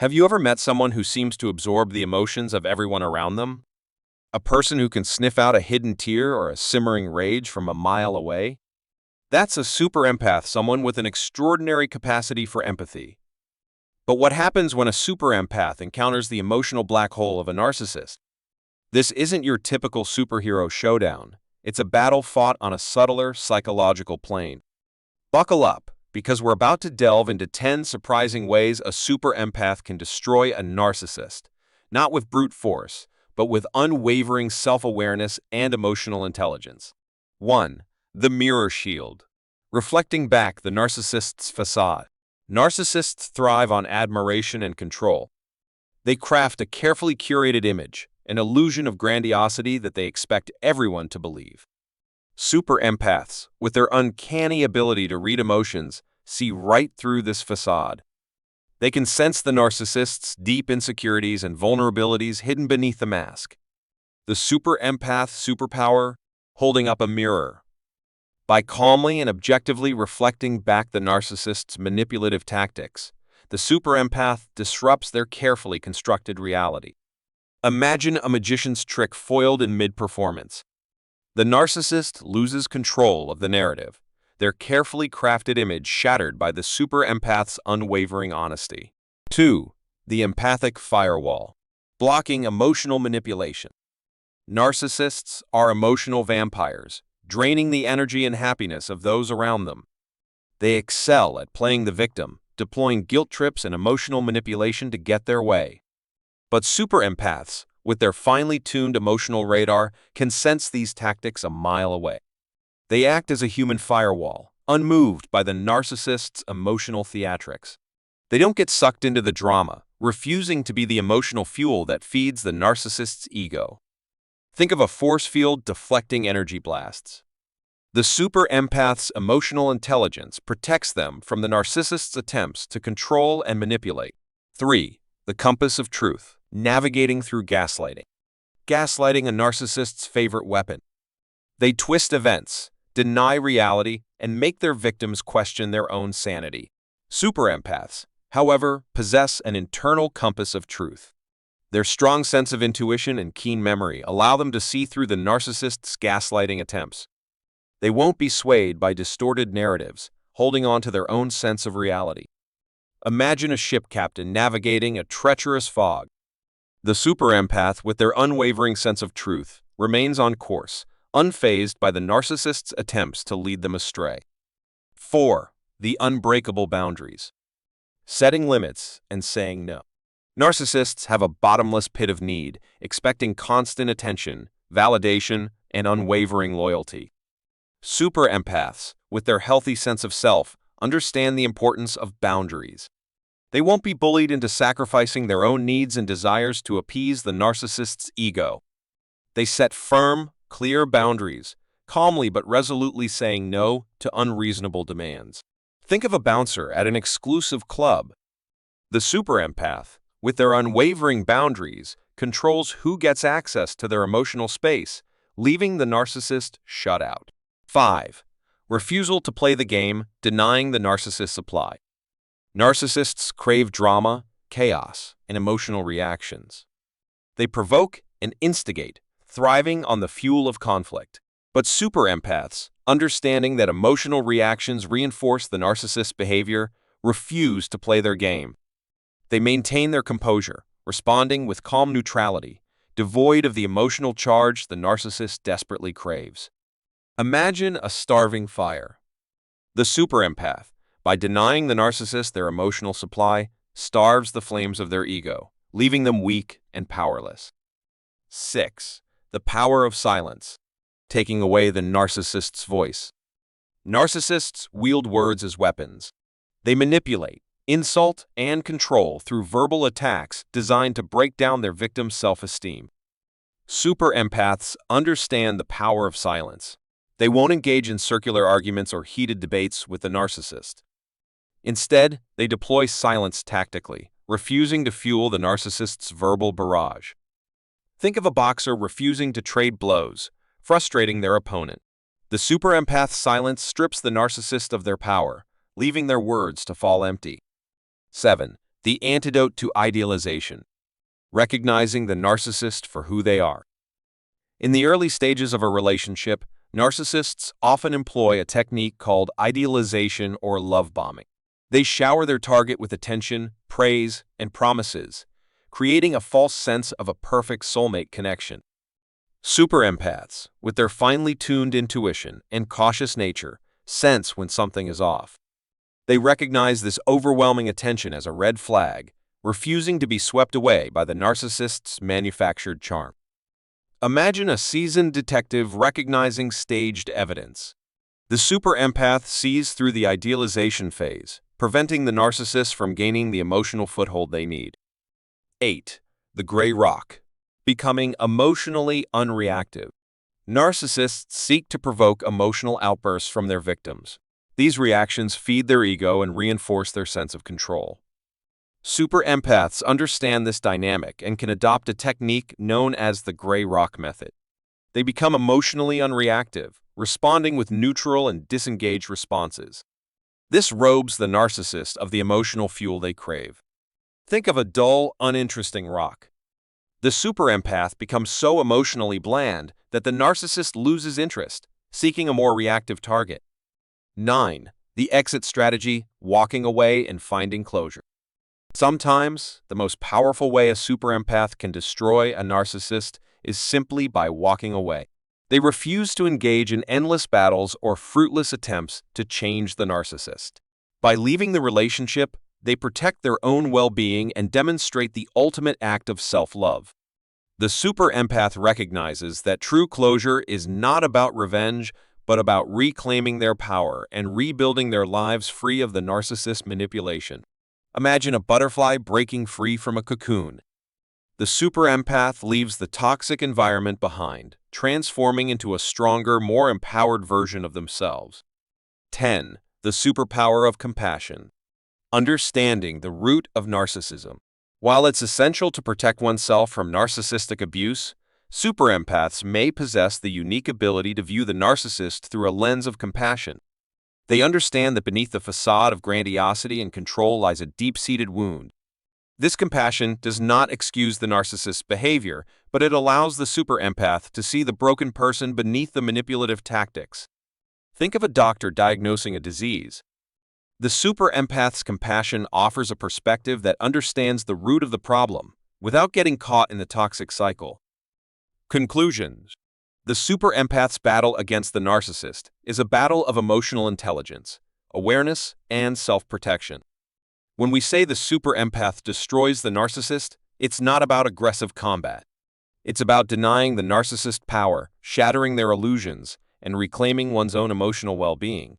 Have you ever met someone who seems to absorb the emotions of everyone around them? A person who can sniff out a hidden tear or a simmering rage from a mile away? That's a super empath, someone with an extraordinary capacity for empathy. But what happens when a super empath encounters the emotional black hole of a narcissist? This isn't your typical superhero showdown. It's a battle fought on a subtler psychological plane. Buckle up, because we're about to delve into 10 surprising ways a super empath can destroy a narcissist, not with brute force, but with unwavering self-awareness and emotional intelligence. 1. The mirror shield. Reflecting back the narcissist's facade. Narcissists thrive on admiration and control. They craft a carefully curated image, an illusion of grandiosity that they expect everyone to believe. Super empaths, with their uncanny ability to read emotions, see right through this facade. They can sense the narcissist's deep insecurities and vulnerabilities hidden beneath the mask. The super empath superpower, holding up a mirror. By calmly and objectively reflecting back the narcissist's manipulative tactics, the super empath disrupts their carefully constructed reality. Imagine a magician's trick foiled in mid-performance. The narcissist loses control of the narrative, their carefully crafted image shattered by the super empath's unwavering honesty. 2. The empathic firewall. Blocking emotional manipulation. Narcissists are emotional vampires, draining the energy and happiness of those around them. They excel at playing the victim, deploying guilt trips and emotional manipulation to get their way. But super empaths, with their finely tuned emotional radar, can sense these tactics a mile away. They act as a human firewall, unmoved by the narcissist's emotional theatrics. They don't get sucked into the drama, refusing to be the emotional fuel that feeds the narcissist's ego. Think of a force field deflecting energy blasts. The super empath's emotional intelligence protects them from the narcissist's attempts to control and manipulate. 3. The compass of truth. Navigating through gaslighting. Gaslighting a narcissist's favorite weapon. They twist events, deny reality, and make their victims question their own sanity. Super empaths, however, possess an internal compass of truth. Their strong sense of intuition and keen memory allow them to see through the narcissist's gaslighting attempts. They won't be swayed by distorted narratives, holding on to their own sense of reality. Imagine a ship captain navigating a treacherous fog. The super empath, with their unwavering sense of truth, remains on course, unfazed by the narcissist's attempts to lead them astray. 4. The unbreakable boundaries. Setting limits and saying no. Narcissists have a bottomless pit of need, expecting constant attention, validation, and unwavering loyalty. Super empaths, with their healthy sense of self, understand the importance of boundaries. They won't be bullied into sacrificing their own needs and desires to appease the narcissist's ego. They set firm, clear boundaries, calmly but resolutely saying no to unreasonable demands. Think of a bouncer at an exclusive club. The super empath, with their unwavering boundaries, controls who gets access to their emotional space, leaving the narcissist shut out. 5. Refusal to play the game, denying the narcissist's supply. Narcissists crave drama, chaos, and emotional reactions. They provoke and instigate, thriving on the fuel of conflict. But super empaths, understanding that emotional reactions reinforce the narcissist's behavior, refuse to play their game. They maintain their composure, responding with calm neutrality, devoid of the emotional charge the narcissist desperately craves. Imagine a starving fire. The super empath, by denying the narcissist their emotional supply, starves the flames of their ego, leaving them weak and powerless. 6. The power of silence. Taking away the narcissist's voice. Narcissists wield words as weapons. They manipulate, insult, and control through verbal attacks designed to break down their victim's self-esteem. Super empaths understand the power of silence. They won't engage in circular arguments or heated debates with the narcissist. Instead, they deploy silence tactically, refusing to fuel the narcissist's verbal barrage. Think of a boxer refusing to trade blows, frustrating their opponent. The super empath's silence strips the narcissist of their power, leaving their words to fall empty. 7. The antidote to idealization. Recognizing the narcissist for who they are. In the early stages of a relationship, narcissists often employ a technique called idealization or love bombing. They shower their target with attention, praise, and promises, creating a false sense of a perfect soulmate connection. Super empaths, with their finely tuned intuition and cautious nature, sense when something is off. They recognize this overwhelming attention as a red flag, refusing to be swept away by the narcissist's manufactured charm. Imagine a seasoned detective recognizing staged evidence. The super empath sees through the idealization phase, preventing the narcissist from gaining the emotional foothold they need. 8. The gray rock. Becoming emotionally unreactive. Narcissists seek to provoke emotional outbursts from their victims. These reactions feed their ego and reinforce their sense of control. Super empaths understand this dynamic and can adopt a technique known as the gray rock method. They become emotionally unreactive, responding with neutral and disengaged responses. This robs the narcissist of the emotional fuel they crave. Think of a dull, uninteresting rock. The super empath becomes so emotionally bland that the narcissist loses interest, seeking a more reactive target. 9. The exit strategy, walking away and finding closure. Sometimes, the most powerful way a super empath can destroy a narcissist is simply by walking away. They refuse to engage in endless battles or fruitless attempts to change the narcissist. By leaving the relationship, they protect their own well-being and demonstrate the ultimate act of self-love. The super empath recognizes that true closure is not about revenge, but about reclaiming their power and rebuilding their lives free of the narcissist's manipulation. Imagine a butterfly breaking free from a cocoon. The super empath leaves the toxic environment behind, transforming into a stronger, more empowered version of themselves. 10. The superpower of compassion. Understanding the root of narcissism. While it's essential to protect oneself from narcissistic abuse, super empaths may possess the unique ability to view the narcissist through a lens of compassion. They understand that beneath the facade of grandiosity and control lies a deep-seated wound. This compassion does not excuse the narcissist's behavior, but it allows the super empath to see the broken person beneath the manipulative tactics. Think of a doctor diagnosing a disease. The super empath's compassion offers a perspective that understands the root of the problem without getting caught in the toxic cycle. Conclusions. The super empath's battle against the narcissist is a battle of emotional intelligence, awareness, and self-protection. When we say the super empath destroys the narcissist, it's not about aggressive combat. It's about denying the narcissist's power, shattering their illusions, and reclaiming one's own emotional well-being.